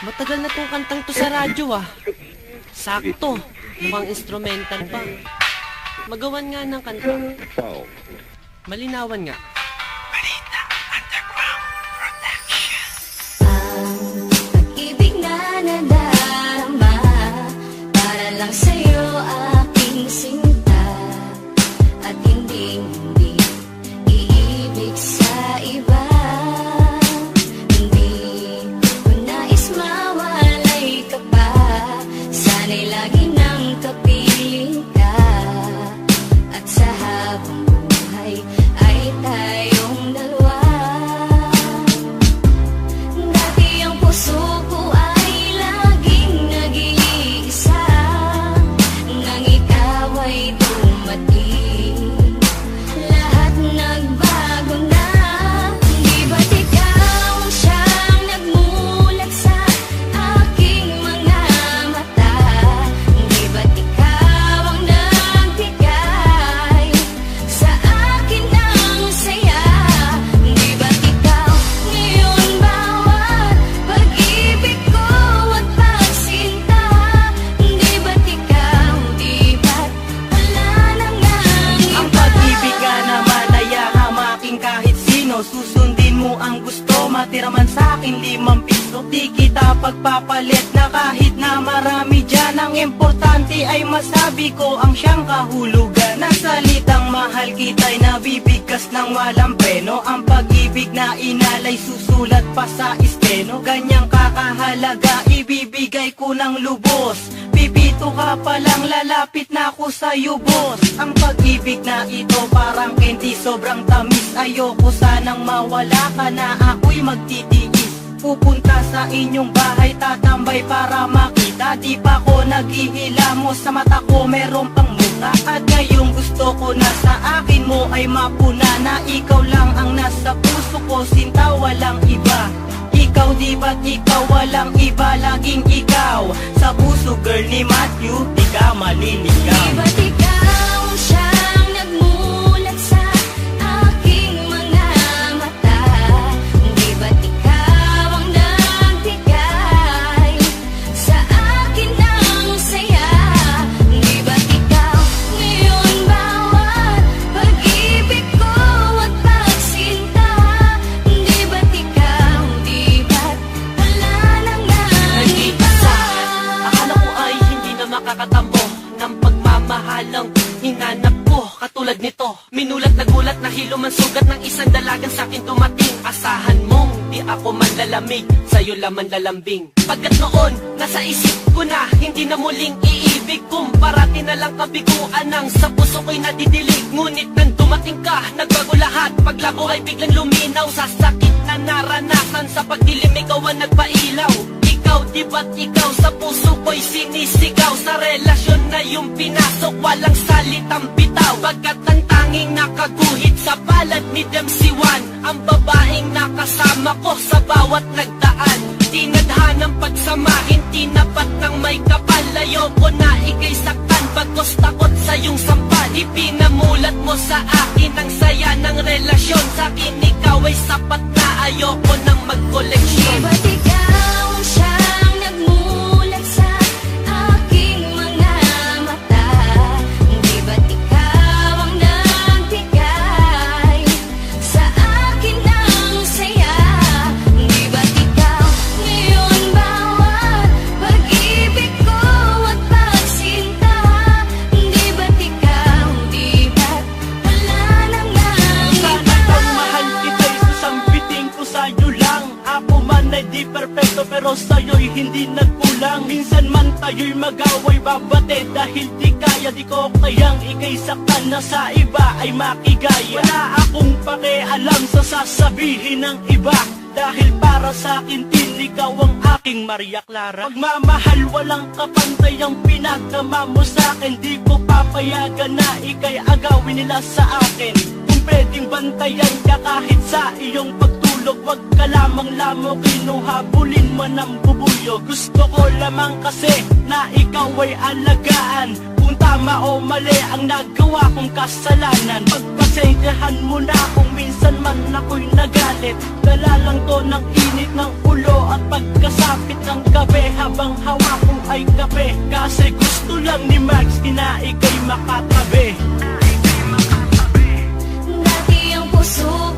Matagal na tong kantang to sa radyo Sakto, mukhang instrumental pa. Magawan nga ng kanta. Malinawan nga. Balita Underground Production. Ang pag-ibig na nadarama para lang sa'yo aking sinta, at hindi iibig sa iba. Hindi ko nais mawalay ka pa, sana'y lagi nang kapiling ka, at sa habang buhay ay tayong dalawa. Dati ang puso ko ay laging nag-iisa, nang ikaw ay dumating, lahat nagbago na. Di ba't ikaw ang siyang nagmulat sa aking mga mata? Di ba't ikaw ang nagbigay sa akin ng saya? Di ba't ikaw ngayon bawat pag-ibig ko at pagsinta? Di ba't ikaw, di ba't wala na ngang iba? Ang pag-ibig ka naman ay hamaking kahit sino. Susundin mo ang gusto, matira man sa'kin 5 piso. Di kita pagpapalit na kahit na marami dyan. Ang importante ay masabi ko ang siyang kahulugan. Ng salitang mahal kita'y nabibigkas ng walang preno. Ang pag-ibig na inalay susulat pa sa esteno. Ganyang kakahalaga ibibigay ko ng lubos. Pipito ka palang lalapit na ako sa'yo, boss. Ang pag-ibig na ito parang candy, sobrang tamis. Ayoko sanang mawala ka na ako'y magtitiis. Pupunta sa inyong bahay, tatambay para makita. Di pa ko naghihilamos, sa mata ko meron pang muka. At ngayong gusto ko na sa akin mo ay mapuna, na ikaw lang ang nasa puso ko, sinta walang iba. Ikaw di ba't ikaw walang iba, laging ikaw sa puso, girl ni Matthew, di ka maliligaw. Di ba't ikaw ang siyang nagmulat sa aking mga mata? Di ba't ikaw ang nagbigay sa akin ng saya? Di ba't ikaw ngayon bawat pag-ibig ko at pagsinta? Di ba't ikaw, di ba't wala na ngang iba? Akala ko ay hindi na makakatambo ng pagmamahalang hinanap ko. Katulad nito, minulat na gulat na hilo man sugat ng isang dalagang sa'kin dumating. Asahan mong di ako manlalamig, sa'yo laman lalambing. Pagkat noon, nasa isip ko na hindi na muling iibig. Kung parati na lang kabiguan ang sa puso ko'y nadidilig. Ngunit nang dumating ka, nagbago lahat. Paglabo ay biglang luminaw sa sakit na naranasan. Sa pagdilim ikaw ang nagpailaw. Ikaw, di ba't ikaw sa puso ko'y sinisigaw? Sa relasyon na yung pinasok, walang salitang bitaw. Pagkat ang tanging nakaguhit sa palad ni Dempsey-Wan, ang babaeng nakasama ko sa bawat nagdaan. Tinadhanang pagsamahin, tinapat ng may kapal. Ayoko na ika'y saktan, bagkos takot sa iyong sampal. Ipinamulat mo sa akin ang saya ng relasyon. Sa akin ikaw ay sapat na, ayoko nang Di magkoleksyon. ba't ikaw ang siyang nagmulat sa aking mga mata? Di ba't ikaw ang nagbigay sa akin ng saya? Di ba't ikaw ngayon bawat pag-ibig ko at pagsinta? Di ba't ikaw, di ba't wala na ngang Sana iba? kang mahal kita'y sasambitin ko sa'yo lang. Ako man ay di perfecto pero sa'yo'y hindi nagkulang. Minsan man tayo'y mag-away, babate dahil di kaya. Di ko kayang ika'y saktan na sa iba ay makigaya. Wala akong pakialam sa sasabihin ng iba, dahil para sa akin din ikaw ang aking Maria Clara. Pagmamahal walang kapantay ang pinagdama mo sa'kin. Di ko papayagan na ika'y agawin nila sa akin. Kung pwedeng bantayan ka kahit sa iyong pagtulog, wag ka lamang lamok, kinuhabulin man ang bubuyo. Gusto ko lamang kasi na ikaw ay alagaan. kung tama o mali ang nagawa kong kasalanan. Pagpasensyahan mo na kung minsan man ako'y nagalit. Dala lang to ng init ng ulo at pagkasapit ng gabi, habang hawak ko ay kape. Kasi gusto lang ni Max na ika'y makatabi. Dati ang puso